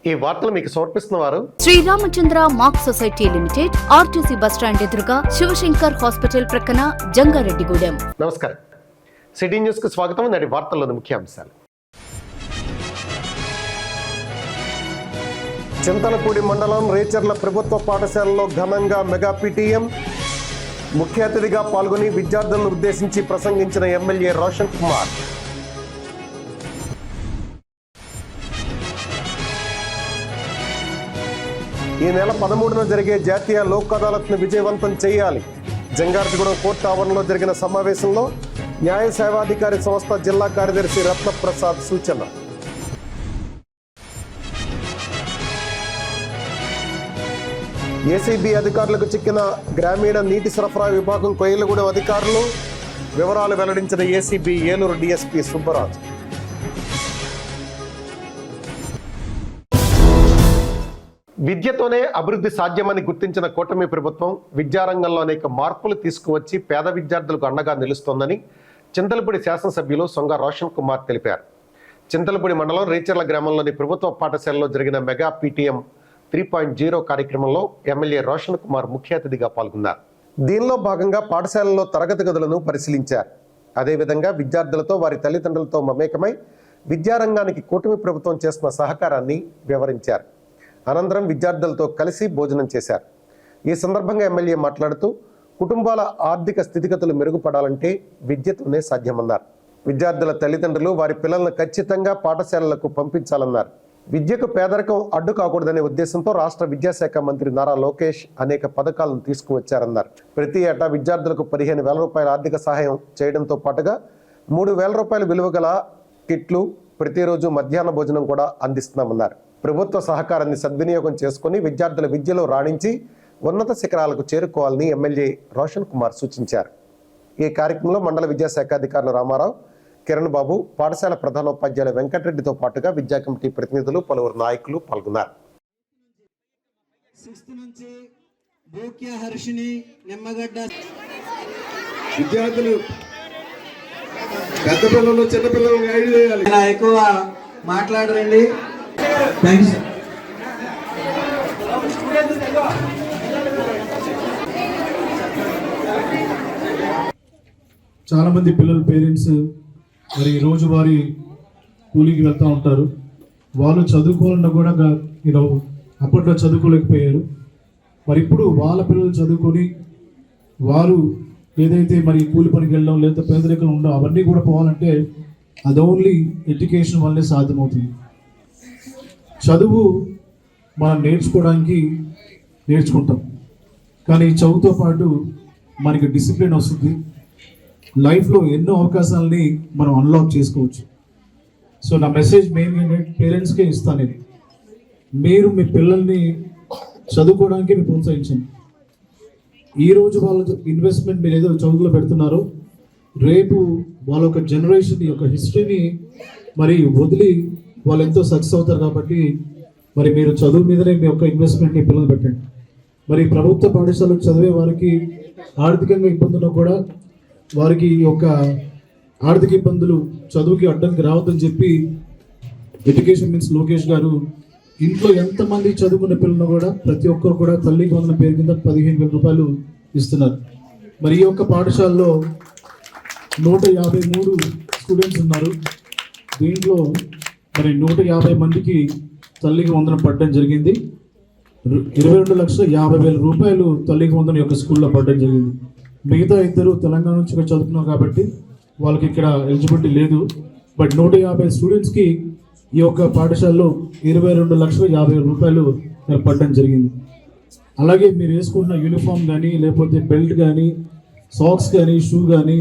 ఈ వార్తలు మీకు సమర్పిస్తున్న వారు Sriramachandra mark society limited, RTC bus stand ఎదురుగా, శివశంకర్ హాస్పిటల్ ప్రక్కన, జంగారెడ్డిగూడెం. నమస్కారం. సిటీ న్యూస్ కు స్వాగతం. నేటి వార్తల్లోని ముఖ్యాంశాలు. చింతలపూడి మండలం రేచర్ల ప్రభుత్వ పాఠశాలలో ఘనంగా మెగా పీటీఎం. ముఖ్య అతిథిగా పాల్గొని విద్యార్థులను ఉద్దేశించి ప్రసంగించిన ఎమ్మెల్యే రోషన్ కుమార్. ఈ నెల 13న జరిగే జాతీయ లోక్ అదాలత్ను విజయవంతం చేయాలి. జంగారెడ్డిగూడెం కోర్టు ఆవరణలో జరిగిన సమావేశంలో న్యాయ సేవాధికారి సంస్థ జిల్లా కార్యదర్శి రత్నప్రసాద్ సూచన. ఏసీబీ అధికారులకు చిక్కిన గ్రామీణ నీటి సరఫరా విభాగం కొయ్యలగూడెం అధికారులు. వివరాలు వెల్లడించిన ఏసీబీ ఏలూరు డీఎస్పీ సుబ్బరాజ్. విద్యతోనే అభివృద్ధి సాధ్యమని గుర్తించిన కూటమి ప్రభుత్వం విద్యారంగంలో అనేక మార్పులు తీసుకువచ్చి పేద విద్యార్థులకు అండగా నిలుస్తోందని చింతలపూడి శాసనసభ్యులు సొంగ రోషన్ కుమార్ తెలిపారు. చింతలపూడి మండలం రేచర్ల గ్రామంలోని ప్రభుత్వ పాఠశాలలో జరిగిన మెగా పీటీఎం 3.0 కార్యక్రమంలో ఎమ్మెల్యే రోషన్ కుమార్ ముఖ్య అతిథిగా పాల్గొన్నారు. దీనిలో భాగంగా పాఠశాలలో తరగతి గదులను పరిశీలించారు. అదేవిధంగా విద్యార్థులతో వారి తల్లిదండ్రులతో మమేకమై విద్యారంగానికి కూటమి ప్రభుత్వం చేస్తున్న సహకారాన్ని వివరించారు. అనంతరం విద్యార్థులతో కలిసి భోజనం చేశారు. ఈ సందర్భంగా ఎమ్మెల్యే మాట్లాడుతూ కుటుంబాల ఆర్థిక స్థితిగతులు మెరుగుపడాలంటే విద్యతోనే సాధ్యమన్నారు. విద్యార్థుల తల్లిదండ్రులు వారి పిల్లలను ఖచ్చితంగా పాఠశాలలకు పంపించాలన్నారు. విద్యకు పేదరికం అడ్డు కాకూడదనే ఉద్దేశంతో రాష్ట్ర విద్యాశాఖ మంత్రి నారా లోకేష్ అనేక పథకాలను తీసుకువచ్చారన్నారు. ప్రతి ఏటా విద్యార్థులకు 15,000 రూపాయల ఆర్థిక సహాయం చేయడంతో పాటుగా 3,000 రూపాయల విలువ గల కిట్లు, ప్రతిరోజు మధ్యాహ్న భోజనం కూడా అందిస్తున్నామన్నారు. ప్రభుత్వ సహకారాన్ని సద్వినియోగం చేసుకుని విద్యార్థుల విద్యలో రాణించి ఉన్నత శిఖరాలకు చేరుకోవాలని ఎమ్మెల్యే రోషన్ కుమార్ సూచించారు. ఈ కార్యక్రమంలో మండల విద్యాశాఖ అధికారులు రామారావు, కిరణ్ బాబు, పాఠశాల ప్రధానోపాధ్యాయులు వెంకటరెడ్డితో పాటుగా విద్యా కమిటీ ప్రతినిధులు, పలువురు నాయకులు పాల్గొన్నారు. విద్యార్థులు పెద్ద పిల్లలు చిన్న పిల్లలు గైడ్ చేయాలి. ఎక్కువ మాట్లాడరండి. చాలా మంది పిల్లల పేరెంట్స్ మరి రోజువారీ కూలీకి వెళ్తూ ఉంటారు. వాళ్ళు చదువుకోవాలన్నా కూడా అప్పట్లో చదువుకోలేకపోయారు. మరి ఇప్పుడు వాళ్ళ పిల్లలు చదువుకొని వారు ఏదైతే మరి కూలి పనికి వెళ్ళడం లేదా పేదరికం ఉండవు అవన్నీ కూడా పోవాలంటే అది ఓన్లీ ఎడ్యుకేషన్ వల్లే సాధ్యమవుతుంది. చదువు మనం నేర్చుకుంటాం, కానీ చదువుతో పాటు మనకి డిసిప్లిన్ వస్తుంది. లైఫ్లో ఎన్నో అవకాశాలని మనం అన్లాక్ చేసుకోవచ్చు. సో నా మెసేజ్ మెయిన్ ఏంటంటే పేరెంట్స్కే ఇస్తాను నేను. మీరు మీ పిల్లల్ని చదువుకోవడానికి మీరు ప్రోత్సహించండి. ఈరోజు వాళ్ళ ఇన్వెస్ట్మెంట్ మీరు ఏదో చదువులో పెడుతున్నారో రేపు వాళ్ళ ఒక జనరేషన్ యొక్క హిస్టరీని మరి వదిలి వాళ్ళు ఎంతో సక్సెస్ అవుతారు. కాబట్టి మరి మీరు చదువు మీదనే మీ యొక్క ఇన్వెస్ట్మెంట్ని పిల్లలు పెట్టండి. మరి ప్రభుత్వ పాఠశాలకు చదివే వారికి ఆర్థికంగా ఇబ్బందులు కూడా వారికి యొక్క ఆర్థిక ఇబ్బందులు చదువుకి అడ్డంకి రావద్దని చెప్పి ఎడ్యుకేషన్ మినిస్టర్ లోకేష్ గారు ఇంట్లో ఎంతమంది చదువుకునే పిల్లలు కూడా ప్రతి ఒక్కరు కూడా తల్లికి వందన పేరు కింద 15,000 రూపాయలు ఇస్తున్నారు. మరి ఈ యొక్క పాఠశాలలో 153 స్టూడెంట్స్ ఉన్నారు. దీంట్లో మరి 150 మందికి తల్లికి వందనం పడడం జరిగింది. 22,50,000 రూపాయలు తల్లికి వందనం యొక్క స్కూల్లో పడడం జరిగింది. మిగతా ఇద్దరు తెలంగాణ నుంచి చదువుకున్నారు కాబట్టి వాళ్ళకి ఇక్కడ ఎలిజిబిలిటీ లేదు. బట్ 150 స్టూడెంట్స్కి ఈ యొక్క పాఠశాలలో 22,50,000 రూపాయలు పడడం జరిగింది. అలాగే మీరు వేసుకున్న యూనిఫామ్ కానీ లేకపోతే బెల్ట్ కానీ సాక్స్ కానీ షూ కానీ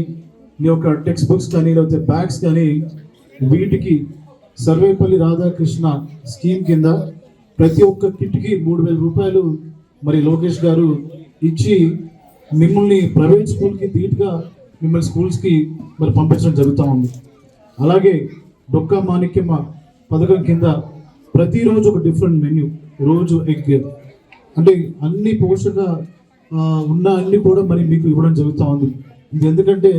మీ యొక్క టెక్స్ట్ బుక్స్ కానీ లేకపోతే బ్యాగ్స్ కానీ వీటికి సర్వేపల్లి రాధాకృష్ణ స్కీమ్ కింద ప్రతి ఒక్క కిట్కి 3,000 రూపాయలు మరి లోకేష్ గారు ఇచ్చి మిమ్మల్ని ప్రైవేట్ స్కూల్కి ధీటుగా మిమ్మల్ని స్కూల్స్కి మరి పంపించడం జరుగుతూ ఉంది. అలాగే డొక్కా మాణిక్యమ్మ పథకం కింద ప్రతిరోజు ఒక డిఫరెంట్ మెన్యూ, రోజు ఎగ్, అంటే అన్ని పోషక ఉన్న అన్ని కూడా మరి మీకు ఇవ్వడం జరుగుతూ ఉంది. ఎందుకంటే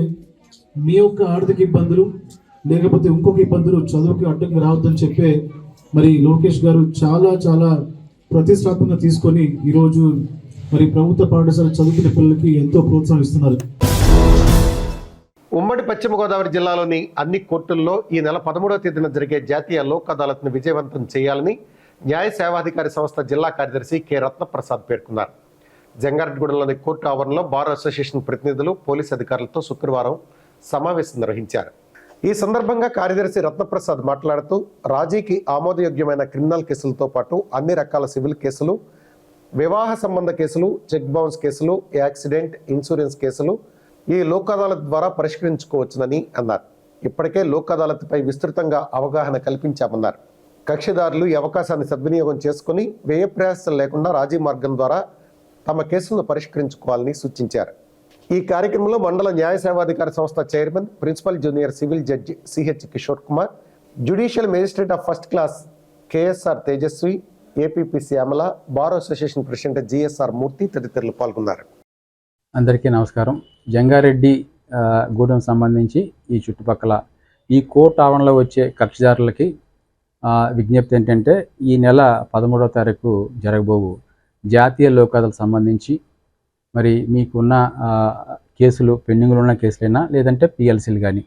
మీ యొక్క ఆర్థిక ఇబ్బందులు లేకపోతే ఇంకొక ఇబ్బందులు చదువుకి అడ్డంగా రావద్దని చెప్పే మరి లోకేష్ గారు చాలా చాలా ప్రతిష్టాత్మకంగా తీసుకొని ఈరోజు మరి ప్రభుత్వ పాఠశాల చదువుకునే పిల్లలకి ఎంతో ప్రోత్సాహం ఇస్తున్నారు. ఉమ్మడి పశ్చిమ గోదావరి జిల్లాలోని అన్ని కోర్టుల్లో ఈ నెల 13వ తేదీన జరిగే జాతీయ లోక్ అదాలత్ను విజయవంతం చేయాలని న్యాయ సేవాధికారి సంస్థ జిల్లా కార్యదర్శి కె రత్నప్రసాద్ పేర్కొన్నారు. జంగారెడ్డిగూడెంలోని కోర్టు ఆవరణలో బార్ అసోసియేషన్ ప్రతినిధులు పోలీసు అధికారులతో శుక్రవారం సమావేశం నిర్వహించారు. ఈ సందర్భంగా కార్యదర్శి రత్నప్రసాద్ మాట్లాడుతూ రాజీకి ఆమోదయోగ్యమైన క్రిమినల్ కేసులతో పాటు అన్ని రకాల సివిల్ కేసులు, వివాహ సంబంధ కేసులు, చెక్ బౌన్స్ కేసులు, యాక్సిడెంట్, ఇన్సూరెన్స్ కేసులు ఈ లోక్ అదాలత్ ద్వారా పరిష్కరించుకోవచ్చునని అన్నారు. ఇప్పటికే లోక్ అదాలత్పై విస్తృతంగా అవగాహన కల్పించామన్నారు. కక్షిదారులు ఈ అవకాశాన్ని సద్వినియోగం చేసుకుని వ్యయ ప్రయాసాలు లేకుండా రాజీ మార్గం ద్వారా తమ కేసులను పరిష్కరించుకోవాలని సూచించారు. ఈ కార్యక్రమంలో మండల న్యాయ సేవాధికారి సంస్థ chairman, principal junior civil judge CH Kishore Kumar, judicial magistrate of first class KSR Tejaswi, APP Shyamala, bar association president GSR Murthy తదితరులు పాల్గొన్నారు. అందరికీ నమస్కారం. జంగారెడ్డి గూడెం సంబంధించి ఈ చుట్టుపక్కల ఈ కోర్టు ఆవరణలో వచ్చే కక్షిదారులకి విజ్ఞప్తి ఏంటంటే, ఈ నెల 13వ తారీఖు జరగబోవు జాతీయ లోక్ అదాలత్ సంబంధించి మరి మీకున్న కేసులు, పెండింగ్లో ఉన్న కేసులైనా లేదంటే పిఎల్సీలు కానీ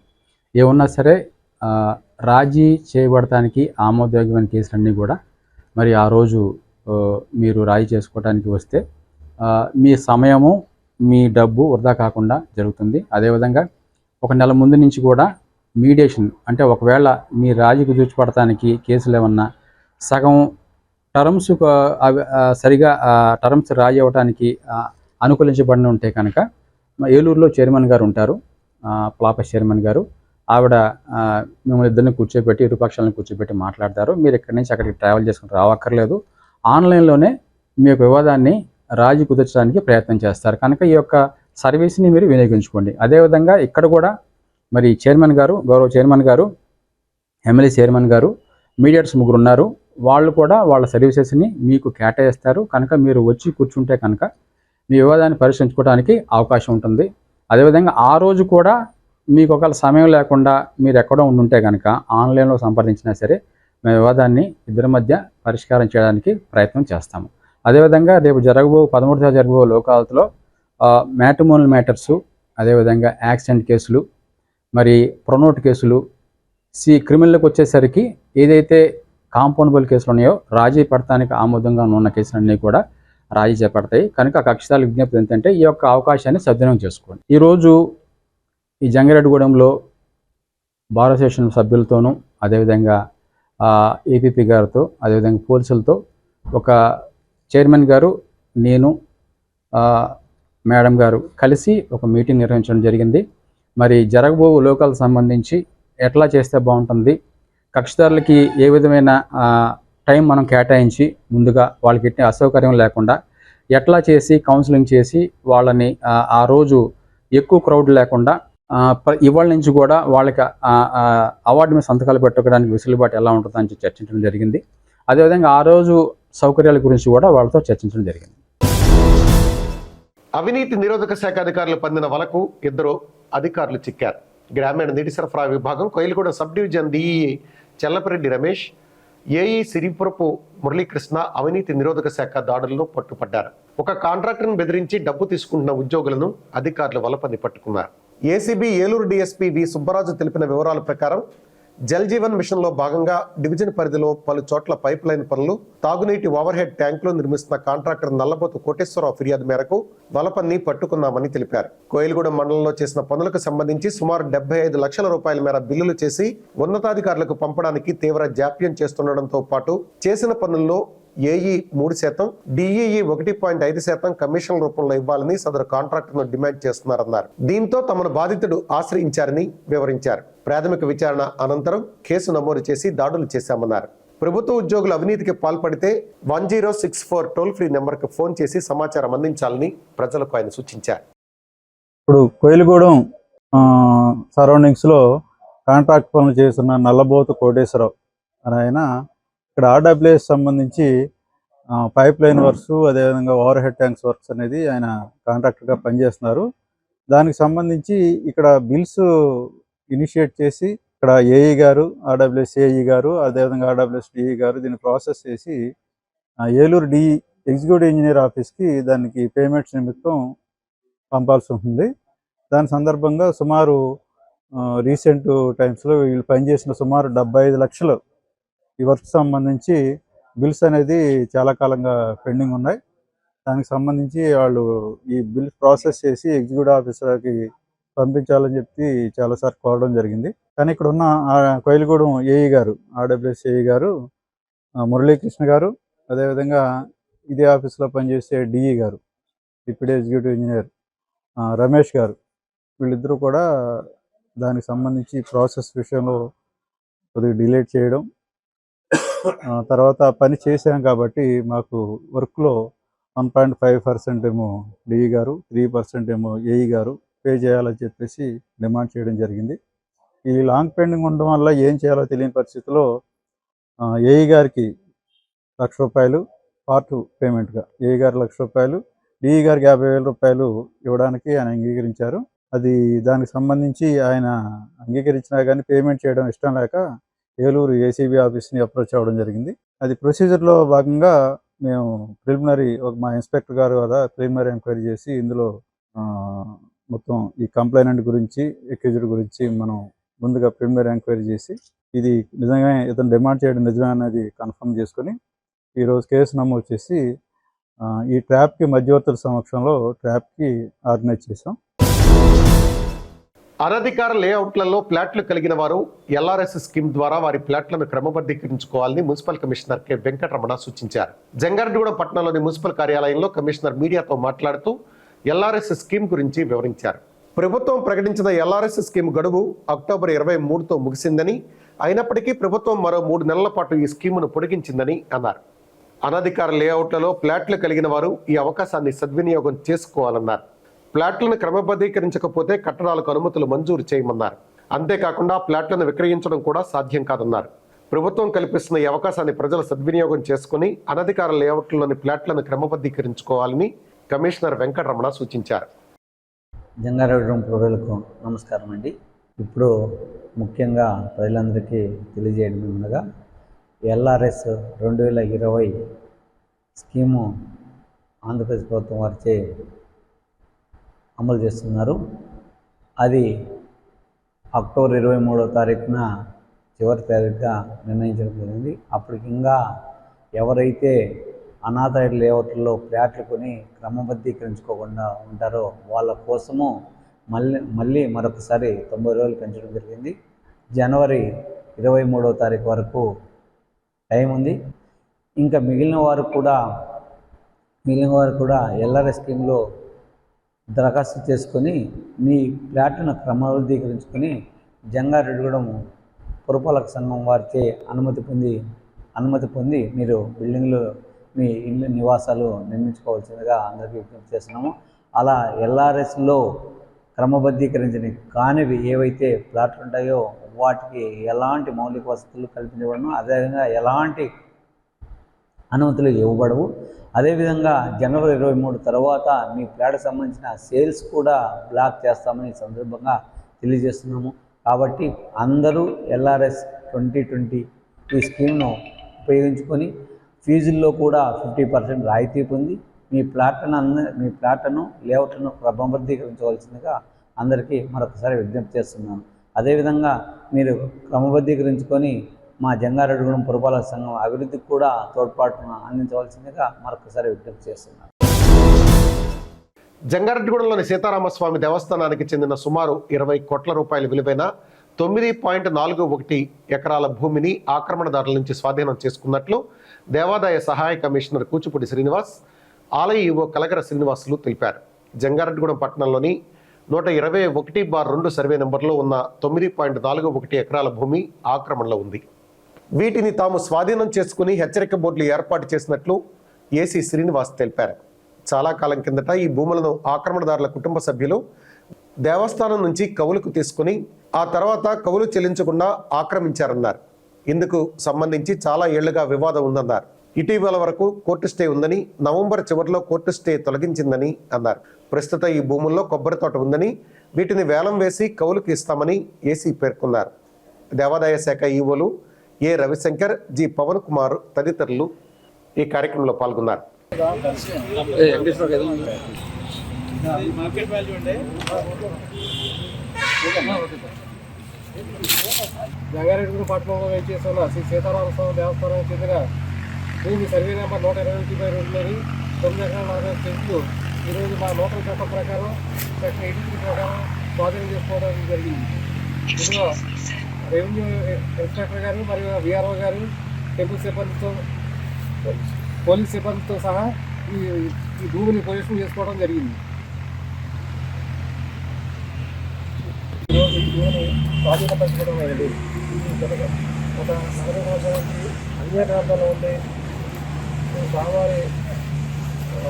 ఏమన్నా సరే రాజీ చేయబడటానికి ఆమోదయోగ్యమైన కేసులన్నీ కూడా మరి ఆ రోజు మీరు రాజీ చేసుకోవడానికి వస్తే మీ సమయము, మీ డబ్బు వృధా కాకుండా జరుగుతుంది. అదేవిధంగా ఒక నెల ముందు నుంచి కూడా మీడియేషన్, అంటే ఒకవేళ మీ రాజీ కుదుర్చిపడటానికి కేసులు ఏమన్నా సగం టర్మ్స్ సరిగా టర్మ్స్ రాజీ అవ్వడానికి అనుకూలించబడిన ఉంటే కనుక ఏలూరులో చైర్మన్ గారు ఉంటారు, ప్లాపస్ చైర్మన్ గారు. ఆవిడ మిమ్మల్ని ఇద్దరిని కూర్చోబెట్టి, ఇరుపక్షాలను కూర్చోబెట్టి మాట్లాడతారు. మీరు ఇక్కడి నుంచి అక్కడికి ట్రావెల్ చేసుకుని రావక్కర్లేదు. ఆన్లైన్లోనే మీ యొక్క వివాదాన్ని రాజీ కుదర్చడానికి ప్రయత్నం చేస్తారు. కనుక ఈ యొక్క సర్వీస్ని మీరు వినియోగించుకోండి. అదేవిధంగా ఇక్కడ కూడా మరి చైర్మన్ గారు, గౌరవ చైర్మన్ గారు, ఎమ్మెల్యే చైర్మన్ గారు, మీడియేటర్స్ 3 ఉన్నారు. వాళ్ళు కూడా వాళ్ళ సర్వీసెస్ని మీకు కేటాయిస్తారు. కనుక మీరు వచ్చి కూర్చుంటే కనుక మీ వివాదాన్ని పరిష్కరించుకోవడానికి అవకాశం ఉంటుంది. అదేవిధంగా ఆ రోజు కూడా మీకు ఒకవేళ సమయం లేకుండా మీరు ఎక్కడో ఉండుంటే కనుక ఆన్లైన్లో సంప్రదించినా సరే మేము వివాదాన్ని ఇద్దరి మధ్య పరిష్కారం చేయడానికి ప్రయత్నం చేస్తాము. అదేవిధంగా రేపు 13వ జరగబో లోక్ అదాలత్లో మ్యాట్రిమోనియల్ మ్యాటర్సు, అదేవిధంగా యాక్సిడెంట్ కేసులు, మరి ప్రొనోట్ కేసులు, క్రిమినల్కి వచ్చేసరికి ఏదైతే కాంపౌండబుల్ కేసులు ఉన్నాయో రాజీ పడటానికి ఆమోదంగా ఉన్న కేసులన్నీ కూడా రాజీ చేపడతాయి. కనుక కక్షిదారుల విజ్ఞప్తి ఏంటంటే ఈ యొక్క అవకాశాన్ని సద్వినియోగం చేసుకోండి. ఈరోజు ఈ జంగారెడ్డిగూడెంలో బార్ అసోసియేషన్ సభ్యులతోనూ, అదేవిధంగా ఏపీపీ గారితో, అదేవిధంగా పోలీసులతో ఒక చైర్మన్ గారు, నేను, మేడం గారు కలిసి ఒక మీటింగ్ నిర్వహించడం జరిగింది. మరి జరగబో లోకాలకు సంబంధించి ఎట్లా చేస్తే బాగుంటుంది, కక్షిదారులకి ఏ విధమైన టైం మనం కేటాయించి ముందుగా వాళ్ళకి ఎట్టి అసౌకర్యం లేకుండా ఎట్లా చేసి కౌన్సిలింగ్ చేసి వాళ్ళని ఆ రోజు ఎక్కువ క్రౌడ్ లేకుండా ఇవాళ నుంచి కూడా వాళ్ళకి అవార్డు మీద సంతకాలు పెట్టుకోవడానికి వెసులుబాటు ఎలా ఉంటుందని చర్చించడం జరిగింది. అదేవిధంగా ఆ రోజు సౌకర్యాల గురించి కూడా వాళ్ళతో చర్చించడం జరిగింది. అవినీతి నిరోధక శాఖ అధికారులు పందిన వలకు 2 అధికారులు చిక్కారు. గ్రామీణ నీటి సరఫరా విభాగం Koyilaguda sub division DE Chellapareddy Ramesh, AE Siripurapu Muralikrishna అవినీతి నిరోధక శాఖ దాడుల్లో పట్టుపడ్డారు. ఒక కాంట్రాక్టర్ను బెదిరించి డబ్బు తీసుకుంటున్న ఉద్యోగులను అధికారులు వలపని పట్టుకున్నారు. ఏసీబీ ఏలూరు డీఎస్పీ వి సుబ్బరాజు తెలిపిన వివరాల ప్రకారం జల్ జీవన్ మిషన్లో భాగంగా డివిజన్ పరిధిలో పలు చోట్ల పైప్ లైన్ పనులు, తాగునీటి ఓవర్ హెడ్ ట్యాంకులు నిర్మిస్తున్న కాంట్రాక్టర్ నల్లబోతు కోటేశ్వరరావు ఫిర్యాదు మేరకు వలపన్ని పట్టుకున్నామని తెలిపారు. కోయిలగూడెం మండలంలో చేసిన పనులకు సంబంధించి సుమారు 75 లక్షల రూపాయల మేర బిల్లులు చేసి ఉన్నతాధికారులకు పంపడానికి తీవ్ర జాప్యం చేస్తుండటంతో పాటు చేసిన పనుల్లో ఏఈ 3%, డిఈఈ 1.5% కమిషన్ రూపంలో ఇవ్వాలని సదరు కాంట్రాక్టర్ను డిమాండ్ చేస్తున్నారన్నారు. దీంతో తమను బాధితుడు ఆశ్రయించారని వివరించారు. ప్రాథమిక విచారణ అనంతరం కేసు నమోదు చేసి దాడులు చేశామన్నారు. ప్రభుత్వ ఉద్యోగులు అవినీతికి పాల్పడితే 1064 టోల్ ఫ్రీ నెంబర్కు ఫోన్ చేసి సమాచారం అందించాలని ప్రజలకు ఆయన సూచించారు. ఇప్పుడు కోయిలగూడెం సరౌండింగ్స్లో కాంట్రాక్ట్ పనులు చేస్తున్న నల్లబోతు కోటేశ్వరరావు అని ఆయన ఇక్కడ ఆర్డబ్ల్యూఎస్ సంబంధించి పైప్ లైన్ వర్క్స్, అదేవిధంగా ఓవర్ హెడ్ ట్యాంక్స్ వర్క్స్ అనేది ఆయన కాంట్రాక్టర్గా పనిచేస్తున్నారు. దానికి సంబంధించి ఇక్కడ బిల్స్ ఇనిషియేట్ చేసి ఇక్కడ ఏఈ గారు, ఆర్డబ్ల్యూఎస్ ఏఈ గారు, అదేవిధంగా ఆర్డబ్ల్యూఎస్ డిఈ గారు దీన్ని ప్రాసెస్ చేసి ఏలూరు డిఈ ఎగ్జిక్యూటివ్ ఇంజనీర్ ఆఫీస్కి దానికి పేమెంట్స్ నిమిత్తం పంపాల్సి ఉంటుంది. దాని సందర్భంగా సుమారు రీసెంట్ టైమ్స్లో వీళ్ళు పనిచేసిన సుమారు 75 లక్షలు ఈ వర్క్ సంబంధించి బిల్స్ అనేది చాలా కాలంగా పెండింగ్ ఉన్నాయి. దానికి సంబంధించి వాళ్ళు ఈ బిల్ ప్రాసెస్ చేసి ఎగ్జిక్యూటివ్ ఆఫీసర్కి పంపించాలని చెప్పి చాలాసార్లు కోరడం జరిగింది. కానీ ఇక్కడ ఉన్న కోయిలగూడెం ఏఈ గారు, ఆర్డబ్ల్యూఎస్ ఏఈ గారు, మురళీకృష్ణ గారు, అదేవిధంగా ఇదే ఆఫీస్లో పనిచేసే డిఈ గారు, డిప్యూటీ ఎగ్జిక్యూటివ్ ఇంజనీర్ రమేష్ గారు, వీళ్ళిద్దరూ కూడా దానికి సంబంధించి ప్రాసెస్ విషయంలో కొద్దిగా డిలే చేయడం, తర్వాత పని చేశాం కాబట్టి మాకు వర్క్లో 1.5% ఏమో డిఈ గారు, 3% ఏమో ఏఈ గారు పే చేయాలని చెప్పేసి డిమాండ్ చేయడం జరిగింది. ఈ లాంగ్ పెండింగ్ ఉండడం వల్ల ఏం చేయాలో తెలియని పరిస్థితిలో ఏఈ గారికి ₹1,00,000 పార్ట్ పేమెంట్గా, ఏఈ గారు ₹1,00,000, డిఈ గారికి ₹50,000 ఇవ్వడానికి ఆయన అంగీకరించారు. అది దానికి సంబంధించి ఆయన అంగీకరించినా కానీ పేమెంట్ చేయడం ఇష్టం లేక ఏలూరు ఏసీబీ ఆఫీస్ని అప్రోచ్ అవ్వడం జరిగింది. అది ప్రొసీజర్లో భాగంగా మేము మా ఇన్స్పెక్టర్ గారు కదా ప్రిలిమినరీ ఎంక్వైరీ చేసి ఇందులో మొత్తం ఈ కంప్లైనెంట్ గురించి, ఎక్యూజ్డ్ గురించి మనం ముందుగా ప్రిలిమినరీ ఎంక్వైరీ చేసి ఇది నిజంగా ఇతను డిమాండ్ చేయడం నిజమే అనేది కన్ఫర్మ్ చేసుకొని ఈరోజు కేసు నమోదు చేసి ఈ ట్రాప్కి మధ్యవర్తుల సమక్షంలో ట్రాప్కి ఆర్గనైజ్ చేసాం. అనధికార లేఅవుట్లలో ప్లాట్లు కలిగిన వారు ఎల్ఆర్ఎస్ స్కీమ్ ద్వారా వారి ప్లాట్లను క్రమబద్ధీకరించుకోవాలని మున్సిపల్ కమిషనర్ కె వెంకటరమణ సూచించారు. జంగారెడ్డిగూడెం పట్టణంలోని మున్సిపల్ కార్యాలయంలో కమిషనర్ మీడియాతో మాట్లాడుతూ ఎల్ఆర్ఎస్ స్కీమ్ గురించి వివరించారు. ప్రభుత్వం ప్రకటించిన ఎల్ఆర్ఎస్ స్కీమ్ గడువు అక్టోబర్ 23తో ముగిసిందని, అయినప్పటికీ ప్రభుత్వం మరో 3 నెలల పాటు ఈ స్కీమును పొడిగించిందని అన్నారు. అనధికార లేఅవుట్లలో ప్లాట్లు కలిగిన వారు ఈ అవకాశాన్ని సద్వినియోగం చేసుకోవాలన్నారు. ప్లాట్లను క్రమబద్ధీకరించకపోతే కట్టడాలకు అనుమతులు మంజూరు చేయమన్నారు. అంతేకాకుండా ప్లాట్లను విక్రయించడం కూడా సాధ్యం కాదన్నారు. ప్రభుత్వం కల్పిస్తున్న ఈ అవకాశాన్ని ప్రజలు సద్వినియోగం చేసుకుని అనధికార లేఅవుట్లలోని ప్లాట్లను క్రమబద్ధీకరించుకోవాలని కమిషనర్ వెంకటరమణ సూచించారు. జంగారెడ్డిగూడెం ప్రజలకు నమస్కారం అండి. ఇప్పుడు ముఖ్యంగా ప్రజలందరికీ తెలియజేయడం ఏమనగా ఎల్ఆర్ఎస్ 2020 స్కీము ఆంధ్రప్రదేశ్ ప్రభుత్వం వారిచే అమలు చేస్తున్నారు. అది అక్టోబర్ 23వ తారీఖున చివరి తారీఖుగా నిర్ణయించడం జరిగింది. అప్పటికి ఇంకా ఎవరైతే అనాథ లేఅవుట్లలో ఫ్లాట్లు కొని క్రమబద్ధీకరించుకోకుండా ఉంటారో వాళ్ళ కోసము మళ్ళీ మరొకసారి 90 రోజులు పెంచడం జరిగింది. జనవరి 23వ తారీఖు వరకు టైం ఉంది. ఇంకా మిగిలిన వారు కూడా ఎల్ఆర్ఎస్ స్కీమ్లో దరఖాస్తు చేసుకొని మీ ప్లాట్ను క్రమబద్ధీకరించుకొని జంగారెడ్డిగూడెం పురపాలక సంఘం వారిచే అనుమతి పొంది మీరు బిల్డింగ్లు, మీ ఇల్లు, నివాసాలు నిర్మించుకోవాల్సిందిగా అందరికీ విజ్ఞప్తి చేస్తున్నాము. అలా ఎల్ఆర్ఎస్లో క్రమబద్ధీకరించిన కానివి ఏవైతే ప్లాట్లు ఉంటాయో వాటికి ఎలాంటి మౌలిక వసతులు కల్పించబడను, అదేవిధంగా ఎలాంటి అనుమతులు ఇవ్వబడవు. అదేవిధంగా జనవరి 23 తర్వాత మీ ఫ్లాట్కి సంబంధించిన సేల్స్ కూడా బ్లాక్ చేస్తామని సందర్భంగా తెలియజేస్తున్నాము. కాబట్టి అందరూ ఎల్ఆర్ఎస్ 2020 ఈ స్కీమ్ను ఉపయోగించుకొని ఫీజుల్లో కూడా 50% రాయితీ పొంది మీ ప్లాట్లను లేఅవుట్లను క్రమబద్ధీకరించవలసిందిగా అందరికీ మరొకసారి విజ్ఞప్తి చేస్తున్నాను. అదేవిధంగా మీరు క్రమబద్ధీకరించుకొని మా జంగారెడ్డిగూడెం పురపాలక సంఘం అభివృద్ధికి కూడా తోడ్పాటును అందించవలసిందిగా మరొకసారి విజ్ఞప్తి చేస్తున్నాను. జంగారెడ్డిగూడెంలోని సీతారామస్వామి దేవస్థానానికి చెందిన సుమారు 20 కోట్ల రూపాయల విలువైన 9.41 ఎకరాల భూమిని ఆక్రమణదారుల నుంచి స్వాధీనం చేసుకున్నట్లు దేవాదాయ సహాయ కమిషనర్ కూచిపూడి శ్రీనివాస్, ఆలయ ఈవో కలగర శ్రీనివాసులు తెలిపారు. జంగారెడ్డిగూడెం పట్టణంలోని 121/2 సర్వే నెంబర్లో ఉన్న 9.41 ఎకరాల భూమి ఆక్రమణలో ఉంది. వీటిని తాము స్వాధీనం చేసుకుని హెచ్చరిక బోర్డులు ఏర్పాటు చేసినట్లు ఏసీ శ్రీనివాస్ తెలిపారు. చాలా కాలం కిందట ఈ భూములను ఆక్రమణదారుల కుటుంబ సభ్యులు దేవస్థానం నుంచి కవులకు తీసుకుని ఆ తర్వాత కవులు చెల్లించకుండా ఆక్రమించారన్నారు. ఇందుకు సంబంధించి చాలా ఏళ్లుగా వివాదం ఉందన్నారు. ఇటీవల వరకు కోర్టు స్టే ఉందని, నవంబర్ చివరిలో కోర్టు స్టే తొలగించిందని అన్నారు. ప్రస్తుత ఈ భూముల్లో కొబ్బరి తోట ఉందని, వీటిని వేలం వేసి కవులకు ఇస్తామని ఏసీ పేర్కొన్నారు. దేవాదాయ శాఖ ఈవోలు ఏ రవిశంకర్, జి పవన్ కుమార్ తదితరులు ఈ కార్యక్రమంలో పాల్గొన్నారు. జంగారెడ్డి పట్టణంలో వేచేస్తున్న శ్రీ సీతారామ స్వామి దేవస్థానం చెందిన భూమి సర్వే నెంబర్ 122/2లోని 9 ఎకరాల 40 సెంట్లు ఈరోజు మా లోకల్ చట్టం ప్రకారం సెక్షన్ 83 ప్రకారం స్వాధీనం చేసుకోవడం జరిగింది. ఇందులో రెవెన్యూ ఇన్స్పెక్టర్ గారు మరియు విఆర్ఓ గారు, టెంపుల్ సిబ్బందితో, పోలీస్ సిబ్బందితో సహా ఈ భూమిని పొజిషన్ చేసుకోవడం జరిగింది. ఈరోజు ఈ భూమిని స్వాధీనపరచుకోవడం అనేది ఒక 40 సంవత్సరాల నుంచి అన్యాక్రాంతంలో ఉండే స్వామివారి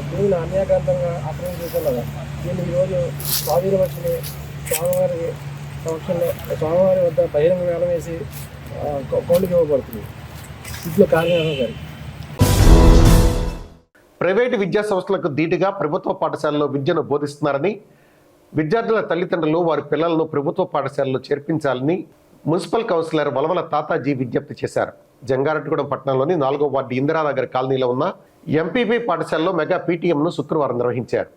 భూమిని అన్యాక్రాంతంగా ఆక్రమించుకున్నదా దీన్ని ఈరోజు స్వాధీనపరిచి స్వామివారి సంవత్సరంలో స్వామివారి వద్ద బహిరంగ వేలం వేసి కౌలుకి ఇవ్వబడుతుంది. ఇంట్లో కార్యక్రమం గారి ప్రైవేటు విద్యా సంస్థలకు ధీటుగా ప్రభుత్వ పాఠశాలలో విద్యను బోధిస్తున్నారని, విద్యార్థుల తల్లిదండ్రులు వారి పిల్లలను ప్రభుత్వ పాఠశాలలో చేర్పించాలని మున్సిపల్ కౌన్సిలర్ వలవల తాతాజీ విజ్ఞప్తి చేశారు. జంగారెడ్డిగూడెం పట్టణంలోని 4వ వార్డు ఇందిరానగర్ కాలనీలో ఉన్న ఎంపీపీ పాఠశాలలో మెగా పీటీఎంను శుక్రవారం నిర్వహించారు.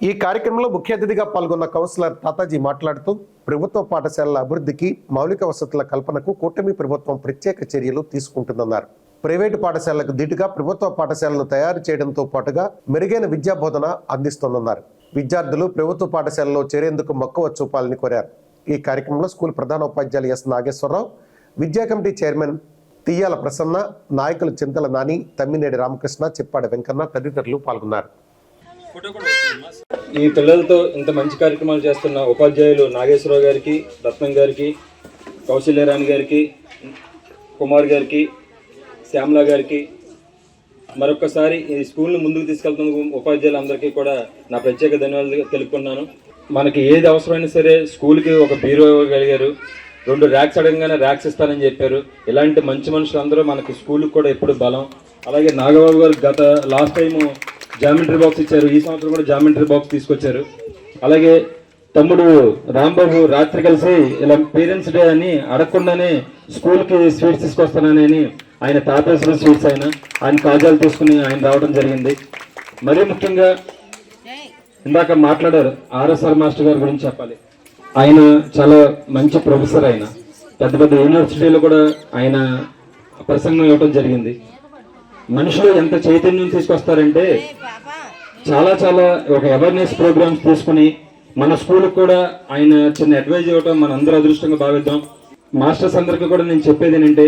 ఈ కార్యక్రమంలో ముఖ్య అతిథిగా పాల్గొన్న కౌన్సిలర్ తాతాజీ మాట్లాడుతూ ప్రభుత్వ పాఠశాలల అభివృద్ధికి, మౌలిక వసతుల కల్పనకు కూటమి ప్రభుత్వం ప్రత్యేక చర్యలు తీసుకుంటుందన్నారు. ప్రైవేటు పాఠశాలలకు ధీటుగా ప్రభుత్వ పాఠశాలను తయారు చేయడంతో పాటుగా మెరుగైన విద్యా బోధన అందిస్తోందన్నారు. విద్యార్థులు ప్రభుత్వ పాఠశాలలో చేరేందుకు మక్కువ చూపాలని కోరారు. ఈ కార్యక్రమంలో స్కూల్ ప్రధానోపాధ్యాయులు ఎస్ నాగేశ్వరరావు, విద్యా కమిటీ చైర్మన్ తియ్యాల ప్రసన్న, నాయకులు చింతల నాని, తమ్మినేడి రామకృష్ణ, చిప్పాడ వెంకన్న తదితరులు పాల్గొన్నారు. ఈ పిల్లలతో ఇంత మంచి కార్యక్రమాలు చేస్తున్న ఉపాధ్యాయులు నాగేశ్వరరావు గారికి, రత్నం గారికి, కౌశల్యరాణి గారికి, కుమార్ గారికి, శ్యామలా గారికి మరొకసారి ఈ స్కూల్ను ముందుకు తీసుకెళ్తున్న ఉపాధ్యాయులందరికీ కూడా నా ప్రత్యేక ధన్యవాదాలు తెలుపుకున్నాను. మనకి ఏది అవసరమైనా సరే స్కూల్కి ఒక బీరో ఇవ్వగలిగారు, 2 ర్యాక్స్ అడగగానే ర్యాక్స్ ఇస్తానని చెప్పారు. ఇలాంటి మంచి మనుషులందరూ మనకి స్కూల్కి కూడా ఎప్పుడు బలం. అలాగే నాగబాబు గారు గత లాస్ట్ టైము జామెంట్రీ బాక్స్ ఇచ్చారు, ఈ సంవత్సరం కూడా జామెంట్రీ బాక్స్ తీసుకొచ్చారు. అలాగే తమ్ముడు రాంబాబు రాత్రి కలిసి ఇలా పేరెంట్స్ డే అని అడగకుండానే స్కూల్కి స్వీట్స్ తీసుకొస్తానని ఆయన తాపేశ్వర స్వీట్స్ ఆయన కాజాలు తీసుకుని ఆయన రావడం జరిగింది. మరీ ముఖ్యంగా ఇందాక మాట్లాడారు ఆర్ఎస్ఆర్ మాస్టర్ గారి గురించి చెప్పాలి. ఆయన చాలా మంచి ప్రొఫెసర్. ఆయన పెద్ద పెద్ద యూనివర్సిటీలో కూడా ఆయన ప్రసంగం ఇవ్వడం జరిగింది. మనుషులు ఎంత చైతన్యం తీసుకొస్తారంటే చాలా చాలా ఒక అవేర్నెస్ ప్రోగ్రామ్స్ తీసుకుని మన స్కూల్కి కూడా ఆయన చిన్న అడ్వైజ్ ఇవ్వటం మన అందరూ అదృష్టంగా భావిద్దాం. మాస్టర్స్ అందరికీ కూడా నేను చెప్పేది ఏంటంటే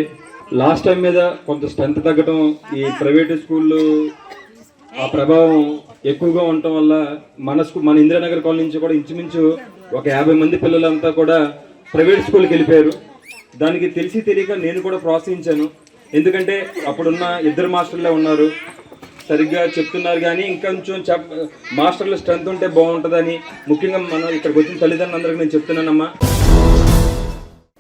లాస్ట్ టైం మీద కొంత స్ట్రెంత్ తగ్గటం, ఈ ప్రైవేటు స్కూళ్ళు ఆ ప్రభావం ఎక్కువగా ఉండటం వల్ల మన ఇందిరానగర్ కాలనీ నుంచి కూడా ఇంచుమించు ఒక 50 మంది పిల్లలంతా కూడా ప్రైవేట్ స్కూల్కి వెళ్ళిపోయారు. దానికి తెలిసి తెలియక నేను కూడా ప్రోత్సహించాను. ఎందుకంటే అప్పుడున్న 2 మాస్టర్లే ఉన్నారు, సరిగ్గా చెప్తున్నారు, కానీ ఇంకొంచెం మాస్టర్ల స్ట్రెంత్ ఉంటే బాగుంటుందని ముఖ్యంగా మనం ఇక్కడికి వచ్చిన తల్లిదండ్రులందరికీ నేను చెప్తున్నానమ్మా.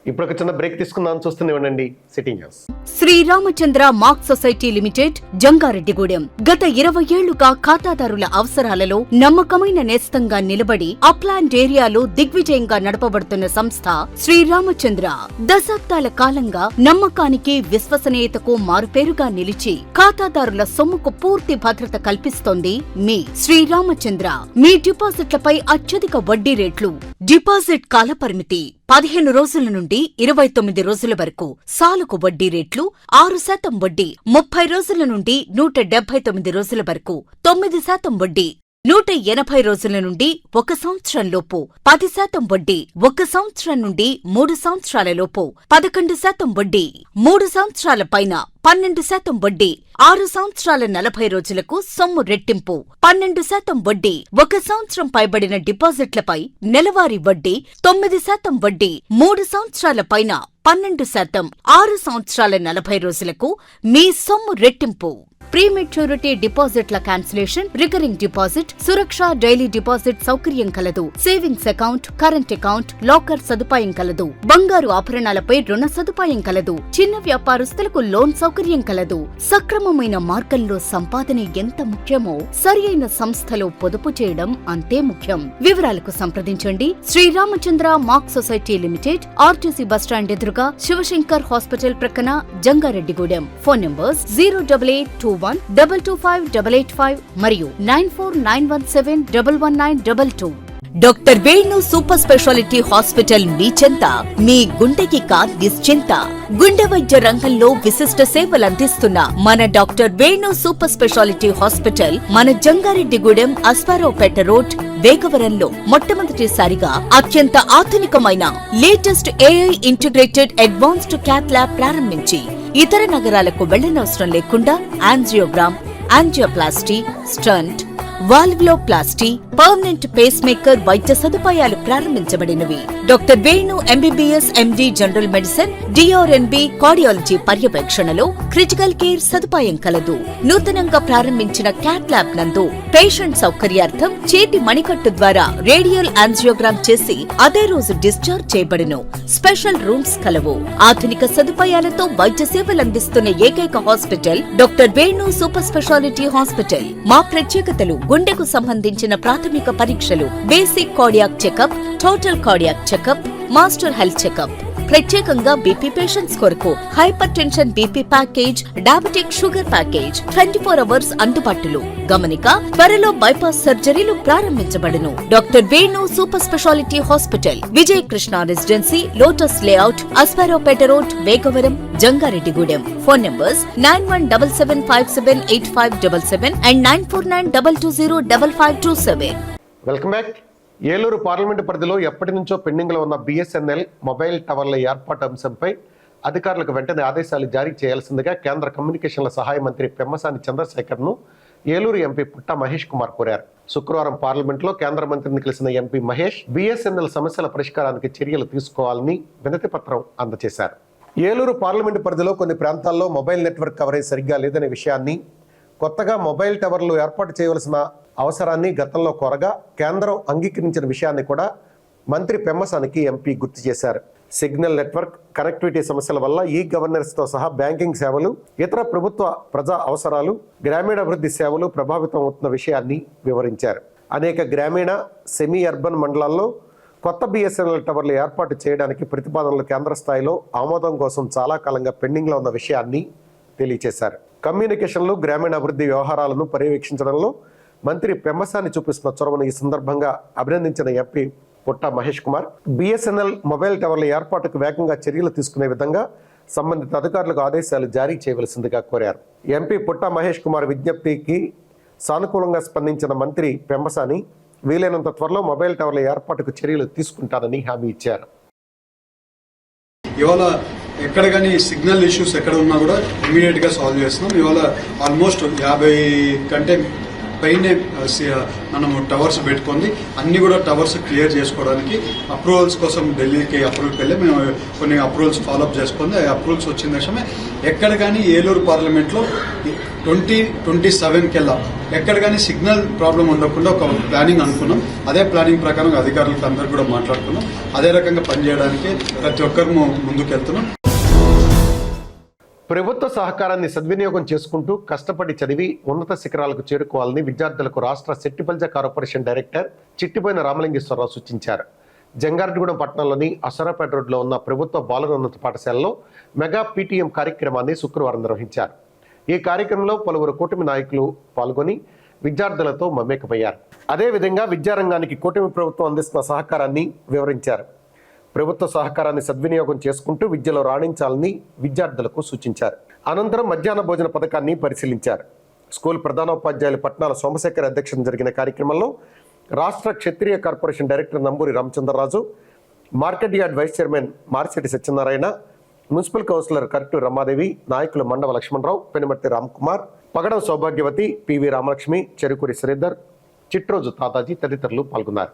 ఇప్పుడు ఒక చిన్న బ్రేక్ తీసుకుందాం, చూస్తూనే ఉండండి city news. Sriramachandra mark society limited, Jangareddygudem. గత 20 ఏళ్లుగా ఖాతాదారుల అవసరాలలో నమ్మకమైన నేస్తంగా నిలబడి అప్లాండ్ ఏరియాలో దిగ్విజయంగా నడపబడుతున్న సంస్థ శ్రీరామచంద్ర. దశాబ్దాల కాలంగా నమ్మకానికి, విశ్వసనీయతకు మారుపేరుగా నిలిచి ఖాతాదారుల సొమ్ముకు పూర్తి భద్రత కల్పిస్తోంది మీ శ్రీరామచంద్ర. మీ డిపాజిట్లపై అత్యధిక వడ్డీ రేట్లు, డిపాజిట్ కాలపరిమితి 15 రోజుల నుండి 29 రోజుల వరకు, సాలుకు వడ్డీ రేట్లు 6% వడ్డీ, 30 రోజుల నుండి 179 రోజుల వరకు, 9% వడ్డీ, 180 రోజుల నుండి 1 సంవత్సరం లోపు, 10% వడ్డీ, 1 సంవత్సరం నుండి 3 సంవత్సరాల లోపు, 11% వడ్డీ, 3 సంవత్సరాల పైన 12% వడ్డీ, 6 సంవత్సరాల 40 రోజులకు సొమ్ము రెట్టింపు, 12% వడ్డీ, 1 సంవత్సరం పైబడిన డిపాజిట్లపై నెలవారీ వడ్డీ, 9% వడ్డీ, 3 సంవత్సరాల పైన 12%, 6 సంవత్సరాల 40 రోజులకు మీ సొమ్ము రెట్టింపు. ప్రీమెచ్యూరిటీ డిపాజిట్ల క్యాన్సిలేషన్, రికరింగ్ డిపాజిట్, సురక్ష డైలీ డిపాజిట్ సౌకర్యం కలదు. Savings account, current account, locker సదుపాయం కలదు. బంగారు ఆభరణాలపై రుణ సదుపాయం కలదు. చిన్న వ్యాపారస్తులకు లోన్ సౌకర్యం కలదు. సక్రమమైన మార్గంలో సంపాదన ఎంత ముఖ్యమో సరియైన సంస్థలో పొదుపు చేయడం అంతే ముఖ్యం. వివరాలకు సంప్రదించండి Sriramachandra mark society limited, RTC bus stand ఎదురుగా నేరుగా శివశంకర్ హాస్పిటల్ ప్రక్కన జంగారెడ్డిగూడెం. ఫోన్ నంబర్స్ 08821225885 మరియు 9491711922. Doctor Venu super speciality hospital మీ చెంత. మీ గుండెకి నిశ్చింత. గుండె వైద్య రంగంలో విశిష్ట సేవలందిస్తున్న మన doctor Venu super speciality hospital మన జంగారెడ్డిగూడెం అస్పారావుపేట రోడ్ వేగవరంలో మొట్టమొదటిసారిగా అత్యంత ఆధునికమైన latest AI integrated advanced cath lab ప్రారంభించి ఇతర నగరాలకు వెళ్లనవసరం లేకుండా angiogram, angioplasty, stent, valvuloplasty, permanent pacemaker వైద్య సదుపాయాలు ప్రారంభించబడినవి. Doctor Venu MBBS MD general medicine, DrNB cardiology పర్యవేక్షణలో క్రిటికల్ కేర్ సదుపాయం కలదు. నూతనంగా ప్రారంభించిన క్యాట్ ల్యాబ్ నందు పేషెంట్ సౌకర్యార్థం చేతి మణికట్టు ద్వారా రేడియల్ యాంజియోగ్రామ్ చేసి అదే రోజు డిశ్చార్జ్ చేయబడును. స్పెషల్ రూమ్స్ కలవు. ఆధునిక సదుపాయాలతో వైద్య సేవలందిస్తున్న ఏకైక hospital doctor Venu super speciality hospital. మా ప్రత్యేకతలు: గుండెకు సంబంధించిన ప్రాథమిక పరీక్షలు, basic cardiac checkup, total cardiac checkup, master health checkup. ప్రత్యేకంగా బీపీ పేషెంట్స్ కొరకు hypertension BP package, diabetic sugar package 24 hours అందుబాటులో. గమనిక: త్వరలో బైపాస్ సర్జరీలు ప్రారంభించబడును. Doctor Venu super speciality hospital, Vijay Krishna residency, lotus layout, Aswaraopeta road, Vegavaram, Jangareddygudem. Phone numbers 9177578577 and 9492205527. Welcome back. Eluru parliament పరిధిలో ఎప్పటి నుంచో పెండింగ్లో ఉన్న బిఎస్ఎన్ఎల్ మొబైల్ టవర్ల ఏర్పాటు అంశంపై అధికారులకు వెంటనే ఆదేశాలు జారీ చేయాల్సిందిగా కేంద్ర కమ్యూనికేషన్ల సహాయ మంత్రి పెమ్మసాని చంద్రశేఖర్ను ఏలూరు ఎంపీ పుట్టా మహేష్ కుమార్ కోరారు. శుక్రవారం పార్లమెంట్లో కేంద్ర మంత్రిని కలిసిన ఎంపీ మహేష్ బిఎస్ఎన్ఎల్ సమస్యల పరిష్కారానికి చర్యలు తీసుకోవాలని వినతి పత్రం అందజేశారు. ఏలూరు పార్లమెంటు పరిధిలో కొన్ని ప్రాంతాల్లో మొబైల్ నెట్వర్క్ కవరేజ్ సరిగ్గా లేదనే విషయాన్ని, కొత్తగా మొబైల్ టవర్లు ఏర్పాటు చేయవలసిన అవసరాన్ని గతంలో కోరగా కేంద్రం అంగీకరించిన విషయాన్ని కూడా మంత్రి పెమ్మసానికి ఎంపీ గుర్తు చేశారు. సిగ్నల్ నెట్వర్క్ కనెక్టివిటీ సమస్యల వల్ల ఈ గవర్నెన్స్తో సహా బ్యాంకింగ్ సేవలు, ఇతర ప్రభుత్వ ప్రజా అవసరాలు, గ్రామీణాభివృద్ధి సేవలు ప్రభావితం అవుతున్న విషయాన్ని వివరించారు. అనేక గ్రామీణ, సెమీ అర్బన్ మండలాల్లో కొత్త బిఎస్ఎన్ఎల్ టవర్లు ఏర్పాటు చేయడానికి ప్రతిపాదనలు కేంద్ర స్థాయిలో ఆమోదం కోసం చాలా కాలంగా పెండింగ్లో ఉన్న విషయాన్ని తెలియజేశారు. కమ్యూనికేషన్లు, గ్రామీణాభివృద్ధి వ్యవహారాలను పర్యవేక్షించడంలో మంత్రి పెమ్మసాని చూపిస్తున్న చొరవను ఈ సందర్భంగా అభినందించిన ఎంపీ పుట్టా మహేష్ కుమార్ బిఎస్ఎన్ఎల్ మొబైల్ టవర్ల ఏర్పాటుకు వేగంగా చర్యలు తీసుకునే విధంగా సంబంధిత అధికారులకు ఆదేశాలు జారీ చేయవలసిందిగా కోరారు. ఎంపీ పుట్టా మహేష్ కుమార్ విజ్ఞప్తికి సానుకూలంగా స్పందించిన మంత్రి పెమ్మసాని వీలైనంత త్వరలో మొబైల్ టవర్ల ఏర్పాటుకు చర్యలు తీసుకుంటారని హామీ ఇచ్చారు. ఇవాళ ఎక్కడ కానీ సిగ్నల్ ఇష్యూస్ ఎక్కడ ఉన్నా కూడా ఇమీడియట్ గా సాల్వ్ చేస్తున్నాం. ఇవాళ ఆల్మోస్ట్ 50 కంటే పైనే మనము టవర్స్ పెట్టుకుంది. అన్ని కూడా టవర్స్ క్లియర్ చేసుకోవడానికి అప్రూవల్స్ కోసం ఢిల్లీకి అప్రూవల్కి వెళ్ళి మేము కొన్ని అప్రూవల్స్ ఫాలోఅప్ చేసుకుంది. అప్రూవల్స్ వచ్చిన తక్షణమే ఎక్కడ కానీ ఏలూరు పార్లమెంట్లో 2027 కెల్లా ఎక్కడ కానీ సిగ్నల్ ప్రాబ్లం ఉండకుండా ఒక ప్లానింగ్ అనుకున్నాం. అదే ప్లానింగ్ ప్రకారం అధికారులతో అందరూ కూడా మాట్లాడుతున్నాం. అదే రకంగా పనిచేయడానికి ప్రతి ఒక్కరు ముందుకెళ్తున్నాం. ప్రభుత్వ సహకారాన్ని సద్వినియోగం చేసుకుంటూ కష్టపడి చదివి ఉన్నత శిఖరాలకు చేరుకోవాలని విద్యార్థులకు రాష్ట్ర సెట్టిపల్జ కార్పొరేషన్ డైరెక్టర్ చిట్టిపోయిన రామలింగేశ్వరరావు సూచించారు. జంగారెడ్డిగూడెం పట్టణంలోని అసరాపేట రోడ్లో ఉన్న ప్రభుత్వ బాలురోన్నత పాఠశాలలో మెగా పీటీఎం కార్యక్రమాన్ని శుక్రవారం నిర్వహించారు. ఈ కార్యక్రమంలో పలువురు కూటమి నాయకులు పాల్గొని విద్యార్థులతో మమేకమయ్యారు. అదేవిధంగా విద్యారంగానికి కూటమి ప్రభుత్వం అందిస్తున్న సహకారాన్ని వివరించారు. ప్రభుత్వ సహకారాన్ని సద్వినియోగం చేసుకుంటూ విద్యలో రాణించాలని విద్యార్థులకు సూచించారు. అనంతరం మధ్యాహ్న భోజన పథకాన్ని పరిశీలించారు. స్కూల్ ప్రధానోపాధ్యాయులు పట్నాల సోమశేఖర్ అధ్యక్షతన జరిగిన కార్యక్రమంలో రాష్ట్ర Kshatriya corporation director Namburi Ramachandraraju, market yard vice chairman Marisetti Satyanarayana, municipal councillor కరెక్టు రమాదేవి, నాయకులు మండవ లక్ష్మణరావు, పెనుమర్తి రామ్కుమార్, పగడం సౌభాగ్యవతి, పివి రామలక్ష్మి, చెరుకూరి శ్రీధర్, చిట్రోజు తాతాజీ తదితరులు పాల్గొన్నారు.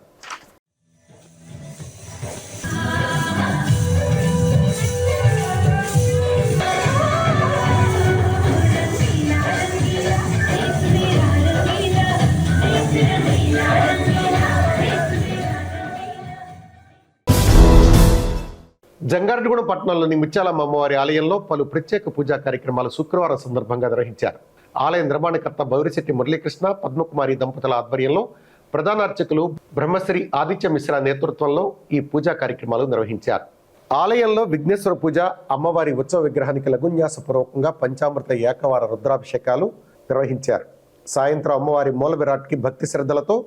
జంగారెడ్డిగూడెం పట్టణంలోని ముత్యాలమ్మ అమ్మవారి ఆలయంలో పలు ప్రత్యేక పూజా కార్యక్రమాలు శుక్రవారం సందర్భంగా నిర్వహించారు. ఆలయ నిర్మాణకర్త బౌరిశెట్టి మురళీకృష్ణ, పద్మకుమారి దంపతుల ఆధ్వర్యంలో ప్రధాన అర్చకులు బ్రహ్మశ్రీ ఆదిత్య మిశ్రా నేతృత్వంలో ఈ పూజా కార్యక్రమాలు నిర్వహించారు. ఆలయంలో విఘ్నేశ్వర పూజ, అమ్మవారి ఉత్సవ విగ్రహానికి లఘున్యాసపూర్వకంగా పంచామృత ఏకవార రుద్రాభిషేకాలు నిర్వహించారు. సాయంత్రం అమ్మవారి మూల విరాట్కి భక్తి శ్రద్ధలతో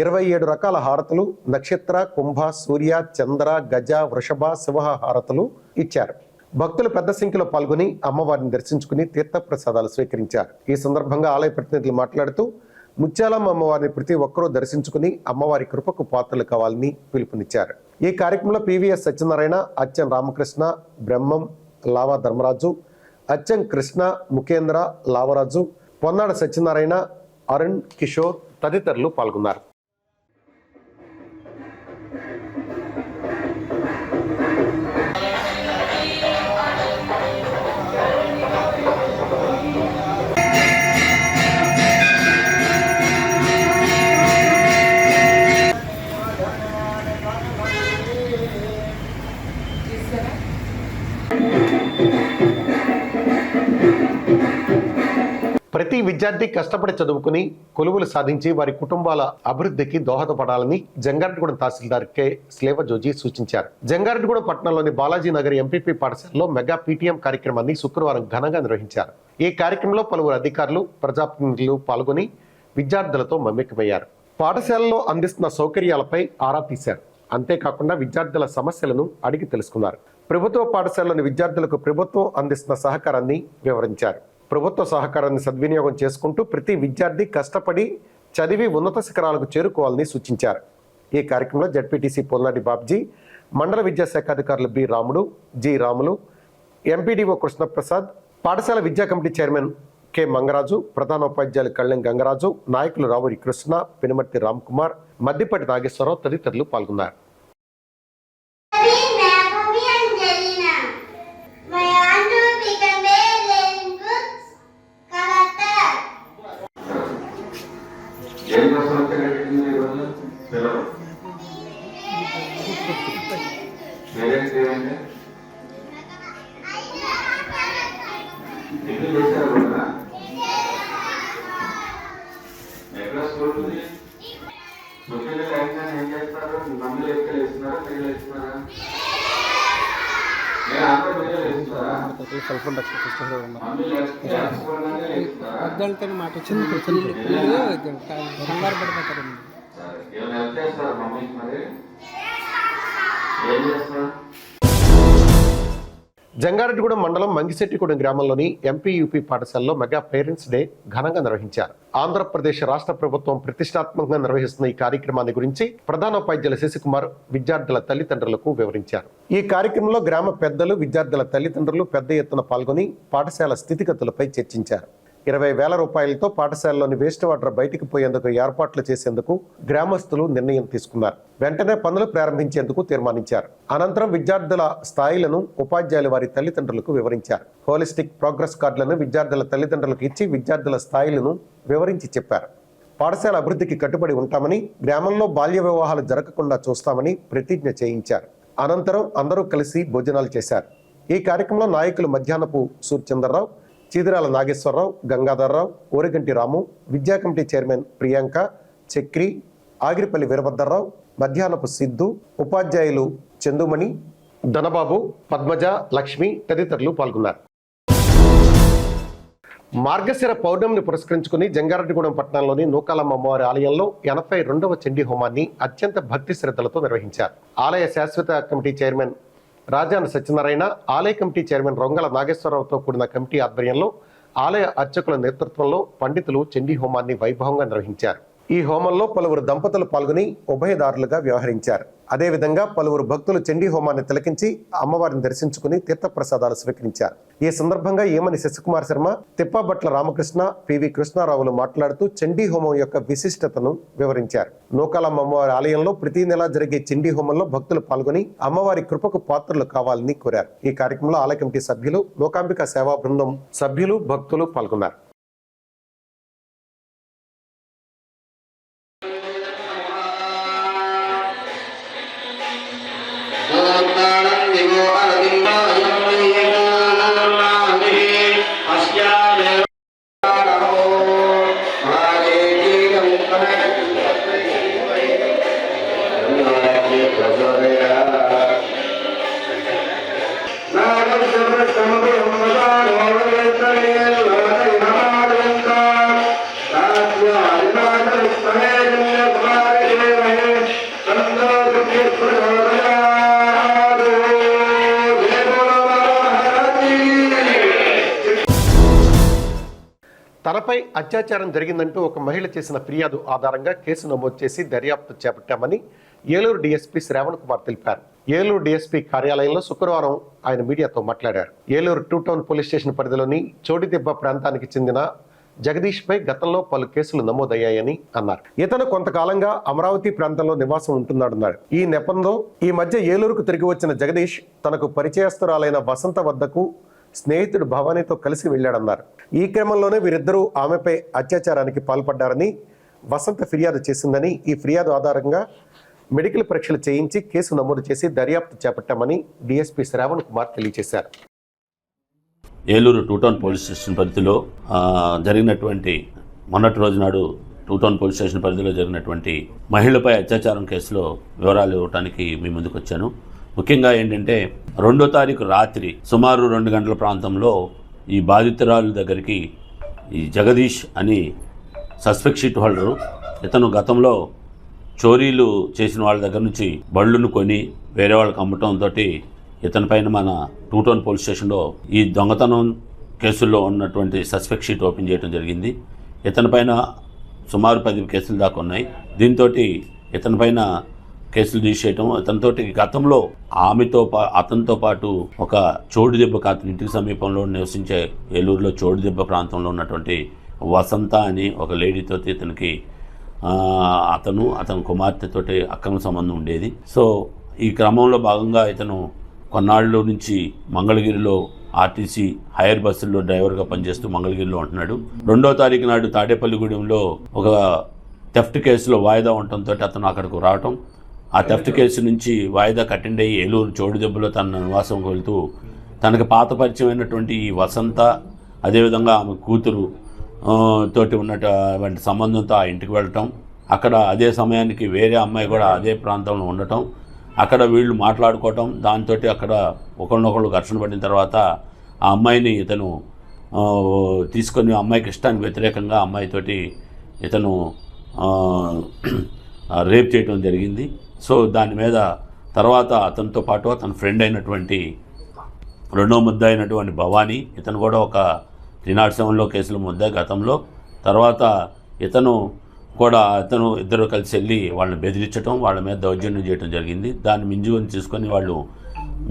27 రకాల హారతులు, నక్షత్ర, కుంభ, సూర్య, చంద్ర, గజ, వృషభ, శివ హారతులు ఇచ్చారు. భక్తులు పెద్ద సంఖ్యలో పాల్గొని అమ్మవారిని దర్శించుకుని తీర్థప్రసాదాలు స్వీకరించారు. ఈ సందర్భంగా ఆలయ ప్రతినిధులు మాట్లాడుతూ ముత్యాలమ్మ అమ్మవారిని ప్రతి ఒక్కరూ దర్శించుకుని అమ్మవారి కృపకు పాత్రలు కావాలని పిలుపునిచ్చారు. ఈ కార్యక్రమంలో పివిఎస్ సత్యనారాయణ, అచ్చం రామకృష్ణ, బ్రహ్మం, లావా ధర్మరాజు, అచ్చం కృష్ణ, ముఖేంద్ర, లావరాజు, పొన్నాడ సత్యనారాయణ, అరుణ్, కిషోర్ తదితరులు పాల్గొన్నారు. ప్రతి విద్యార్థి కష్టపడి చదువుకుని కొలువులు సాధించి వారి కుటుంబాల అభివృద్ధికి దోహదపడాలని జంగారెడ్డిగూడెం తహసీల్దార్ కె స్లేవజోజీ సూచించారు. జంగారెడ్డిగూడెం పట్టణంలోని బాలాజీ నగర్ ఎంపీపీ పాఠశాలలో మెగా పీటీఎం కార్యక్రమాన్ని శుక్రవారం ఘనంగా నిర్వహించారు. ఈ కార్యక్రమంలో పలువురు అధికారులు, ప్రజాప్రతినిధులు పాల్గొని విద్యార్థులతో మమేకమయ్యారు. పాఠశాలలో అందిస్తున్న సౌకర్యాలపై ఆరా తీశారు. అంతేకాకుండా విద్యార్థుల సమస్యలను అడిగి తెలుసుకున్నారు. ప్రభుత్వ పాఠశాలలోని విద్యార్థులకు ప్రభుత్వం అందిస్తున్న సహకారాన్ని వివరించారు. ప్రభుత్వ సహకారాన్ని సద్వినియోగం చేసుకుంటూ ప్రతి విద్యార్థి కష్టపడి చదివి ఉన్నత శిఖరాలకు చేరుకోవాలని సూచించారు. ఈ కార్యక్రమంలో జడ్పీటీసీ పొల్లాడి బాబ్జీ, మండల విద్యాశాఖ అధికారులు బి రాముడు, జి రాములు, ఎంపీడీఓ కృష్ణప్రసాద్, పాఠశాల విద్యా కమిటీ చైర్మన్ కె మంగరాజు, ప్రధానోపాధ్యాయులు కళ్యాణ్ గంగరాజు, నాయకులు రావురి కృష్ణ, పెనుమర్తి రామ్కుమార్, మద్దిపట్టి నాగేశ్వరరావు తదితరులు పాల్గొన్నారు. పెద్దలతో మాట వచ్చింది కంగారు పడిపోతారు. జంగారెడ్డిగూడెం మండలం మంగిశెట్టిగూడెం గ్రామంలోని ఎంపీయూపీ పాఠశాలలో మెగా పేరెంట్స్ డే ఘనంగా నిర్వహించారు. ఆంధ్రప్రదేశ్ రాష్ట్ర ప్రభుత్వం ప్రతిష్టాత్మకంగా నిర్వహిస్తున్న ఈ కార్యక్రమాన్ని గురించి ప్రధానోపాధ్యాయులు శశికుమార్ విద్యార్థుల తల్లిదండ్రులకు వివరించారు. ఈ కార్యక్రమంలో గ్రామ పెద్దలు, విద్యార్థుల తల్లిదండ్రులు పెద్ద ఎత్తున పాల్గొని పాఠశాల స్థితిగతులపై చర్చించారు. 20,000 రూపాయలతో పాఠశాలలోని వేస్ట్ వాటర్ బయటికి పోయేందుకు ఏర్పాట్లు చేసేందుకు గ్రామస్తులు నిర్ణయం తీసుకున్నారు. వెంటనే పనులు ప్రారంభించేందుకు తీర్మానించారు. అనంతరం విద్యార్థుల స్థాయిలను ఉపాధ్యాయులు వారి తల్లిదండ్రులకు వివరించారు. హోలిస్టిక్ ప్రోగ్రెస్ కార్డులను విద్యార్థుల తల్లిదండ్రులకు ఇచ్చి విద్యార్థుల స్థాయిలను వివరించి చెప్పారు. పాఠశాల అభివృద్ధికి కట్టుబడి ఉంటామని, గ్రామంలో బాల్య వివాహాలు జరగకుండా చూస్తామని ప్రతిజ్ఞ చేయించారు. అనంతరం అందరూ కలిసి భోజనాలు చేశారు. ఈ కార్యక్రమంలో నాయకులు మధ్యాహ్నపు సూర్చంద్రరావు, చీదిరాల నాగేశ్వరరావు, గంగాధర్రావు, ఓరిగంటి రాము, విద్యా కమిటీ చైర్మన్ ప్రియాంక, చక్రి, ఆగిరిపల్లి వీరభద్రరావు, మధ్యాహ్నపు సిద్ధు, ఉపాధ్యాయులు చందుమణి, ధనబాబు, పద్మజ, లక్ష్మి తదితరులు పాల్గొన్నారు. మార్గశిర పౌర్ణమిని పురస్కరించుకుని జంగారెడ్డిగూడెం పట్టణంలోని నూకాలమ్మ అమ్మవారి ఆలయంలో 82వ చండీ హోమాన్ని అత్యంత భక్తి శ్రద్ధలతో నిర్వహించారు. ఆలయ శాశ్వత కమిటీ చైర్మన్ రాజాన సత్యనారాయణ, ఆలయ కమిటీ చైర్మన్ రొంగల నాగేశ్వరరావుతో కూడిన కమిటీ ఆధ్వర్యంలో ఆలయ అర్చకుల నేతృత్వంలో పండితులు చండీ హోమాన్ని వైభవంగా నిర్వహించారు. ఈ హోమంలో పలువురు దంపతులు పాల్గొని ఉభయదారులుగా వ్యవహరించారు. అదేవిధంగా పలువురు భక్తులు చండీ హోమాన్ని తిలకించి అమ్మవారిని దర్శించుకుని తీర్థప్రసాదాలు స్వీకరించారు. ఈ సందర్భంగా ఏమని శశికుమార్ శర్మ, తిప్పాబట్ల రామకృష్ణ, పివి కృష్ణారావులు మాట్లాడుతూ చండీ హోమం యొక్క విశిష్టతను వివరించారు. నూకాలమ్మ అమ్మవారి ఆలయంలో ప్రతి నెలా జరిగే చండీ హోమంలో భక్తులు పాల్గొని అమ్మవారి కృపకు పాత్రలు కావాలని కోరారు. ఈ కార్యక్రమంలో ఆలయ కమిటీ సభ్యులు, లోకాంబిక సేవా బృందం సభ్యులు, భక్తులు పాల్గొన్నారు. తనపై అత్యాచారం జరిగిందంటూ ఒక మహిళ చేసిన ఫిర్యాదు ఆధారంగా కేసు నమోదు చేసి దర్యాప్తు చేపట్టామని ఏలూరు డీఎస్పీ శ్రావణ్ కుమార్ తెలిపారు. ఏలూరు డీఎస్పీ కార్యాలయంలో శుక్రవారం ఆయన మీడియాతో మాట్లాడారు. ఏలూరు 2 టౌన్ పోలీస్ స్టేషన్ పరిధిలోని చోడిదెబ్బ ప్రాంతానికి చెందిన జగదీష్ పై గతంలో పలు కేసులు నమోదయ్యాయని అన్నారు. ఇతను కొంతకాలంగా అమరావతి ప్రాంతంలో నివాసం ఉంటున్నాడన్నారు. ఈ నెపంలో ఈ మధ్య ఏలూరుకు తిరిగి వచ్చిన జగదీష్ తనకు పరిచయస్తురాలైన వసంత వద్దకు స్నేహితుడు భవానీతో కలిసి వెళ్లాడన్నారు. ఈ క్రమంలోనే వీరిద్దరూ ఆమెపై అత్యాచారానికి పాల్పడ్డారని వసంత ఫిర్యాదు చేసిందని, ఈ ఫిర్యాదు ఆధారంగా మెడికల్ పరీక్షలు చేయించి కేసు నమోదు చేసి దర్యాప్తు చేపట్టామని డీఎస్పీ శ్రావణ్ కుమార్ తెలియజేశారు. ఏలూరు 2 టౌన్ పోలీస్ స్టేషన్ పరిధిలో జరిగినటువంటి మొన్నటి రోజు నాడు 2 టౌన్ పోలీస్ స్టేషన్ పరిధిలో జరిగినటువంటి మహిళపై అత్యాచారం కేసులో వివరాలు ఇవ్వడానికి మీ ముందుకు వచ్చాను. ముఖ్యంగా ఏంటంటే 2వ తారీఖు రాత్రి సుమారు 2 గంటల ప్రాంతంలో ఈ బాధితురాలు దగ్గరికి ఈ జగదీష్ అని సస్పెక్ట్ షీట్ హోల్డరు, ఇతను గతంలో చోరీలు చేసిన వాళ్ళ దగ్గర నుంచి బళ్ళును కొని వేరే వాళ్ళకి అమ్మటంతో ఇతని పైన మన 2 టౌన్ పోలీస్ స్టేషన్లో ఈ దొంగతనం కేసుల్లో ఉన్నటువంటి సస్పెక్ట్ షీట్ ఓపెన్ చేయడం జరిగింది. ఇతని పైన సుమారు 10 కేసులు దాకా ఉన్నాయి. దీంతో ఇతని పైన కేసులు రిజిస్టర్ చేయటం, ఇతనితోటి గతంలో అతనితో పాటు ఒక చోడుదెబ్బ అతని ఇంటికి సమీపంలో నివసించే ఏలూరులో చోడుదెబ్బ ప్రాంతంలో ఉన్నటువంటి వసంత అని ఒక లేడీతో ఇతనికి అతని కుమార్తెతోటి అక్రమ సంబంధం ఉండేది. సో ఈ క్రమంలో భాగంగా ఇతను కొన్నాళ్ళు నుంచి మంగళగిరిలో ఆర్టీసీ హైర్ బస్సుల్లో డ్రైవర్గా పనిచేస్తూ మంగళగిరిలో ఉంటున్నాడు. 2వ తారీఖు నాడు తాడేపల్లిగూడెంలో ఒక థెఫ్ట్ కేసులో వాయిదా ఉండటంతో అతను అక్కడికి రావటం, ఆ థెఫ్ట్ కేసు నుంచి వాయిదా అటెండ్ అయ్యి ఏలూరు చోడుదెబ్బలో తన నివాసంకి వెళ్తూ తనకు పాత పరిచయమైనటువంటి ఈ వసంత, అదేవిధంగా ఆమె కూతురు తోటి ఉన్నటువంటి సంబంధంతో ఆ ఇంటికి వెళ్ళటం, అక్కడ అదే సమయానికి వేరే అమ్మాయి కూడా అదే ప్రాంతంలో ఉండటం, అక్కడ వీళ్ళు మాట్లాడుకోవటం, దాంతో అక్కడ ఒకరినొకళ్ళు ఘర్షణ పడిన తర్వాత ఆ అమ్మాయిని ఇతను తీసుకొని అమ్మాయికి ఇష్టానికి వ్యతిరేకంగా అమ్మాయితోటి ఇతను రేప్ చేయడం జరిగింది. సో దాని మీద తర్వాత అతనితో పాటు అతని ఫ్రెండ్ అయినటువంటి 2వ ముద్ద అయినటువంటి భవానీ, ఇతను కూడా ఒక 307లో కేసుల ముద్ద గతంలో. తర్వాత ఇతను ఇద్దరు కలిసి వెళ్ళి వాళ్ళని బెదిరించడం, వాళ్ళ మీద దౌర్జన్యం చేయడం జరిగింది. దాన్ని మింజుకొని తీసుకొని వాళ్ళు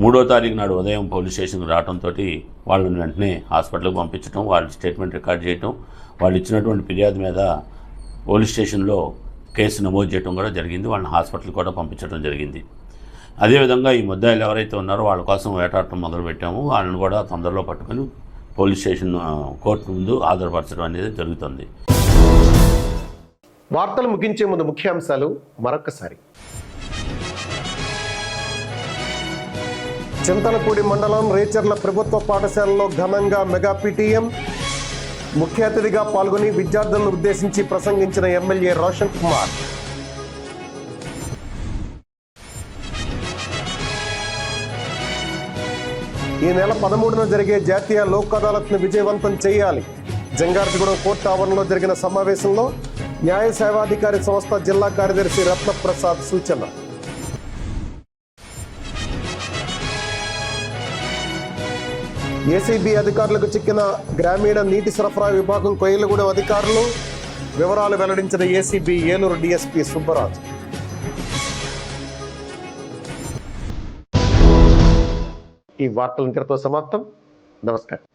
3వ తారీఖు నాడు ఉదయం పోలీస్ స్టేషన్కి రావడంతో వాళ్ళని వెంటనే హాస్పిటల్కి పంపించడం, వాళ్ళ స్టేట్మెంట్ రికార్డ్ చేయడం, వాళ్ళు ఇచ్చినటువంటి ఫిర్యాదు మీద పోలీస్ స్టేషన్లో కేసు నమోదు చేయడం కూడా జరిగింది. వాళ్ళని హాస్పిటల్ కూడా పంపించడం జరిగింది. అదేవిధంగా ఈ ముద్దాయిలు ఎవరైతే ఉన్నారో వాళ్ళ కోసం వేటాడటం మొదలుపెట్టాము. వాళ్ళని కూడా తొందరలో పట్టుకొని పోలీస్ స్టేషన్ కోర్టు ముందు హాజరుపరచడం అనేది జరుగుతుంది. వార్తలు ముగించే ముందు ముఖ్యాంశాలు మరొకసారి. చింతలపూడి మండలం రేచర్ల ప్రభుత్వ పాఠశాలలో ఘనంగా మెగా పీటీఎం. ముఖ్య అతిథిగా పాల్గొని విద్యార్థులను ఉద్దేశించి ప్రసంగించిన ఎమ్మెల్యే రోషన్ కుమార్. ఈ నెల 13న జరిగే జాతీయ లోక్ అదాలత్ను విజయవంతం చేయాలి. జంగారెడ్డిగూడెం కోర్టు ఆవరణలో జరిగిన సమావేశంలో న్యాయ సేవాధికారి సంస్థ జిల్లా కార్యదర్శి రత్నప్రసాద్ సూచన. ఏసీబీ అధికారులకు చిక్కిన గ్రామీణ నీటి సరఫరా విభాగం కొయ్యలగూడెం అధికారులు. వివరాలు వెల్లడించిన ఏసీబీ ఏలూరు డీఎస్పీ సుబ్బరాజు. ఈ వార్తలు ఇంతటితో సమాప్తం. నమస్కారం.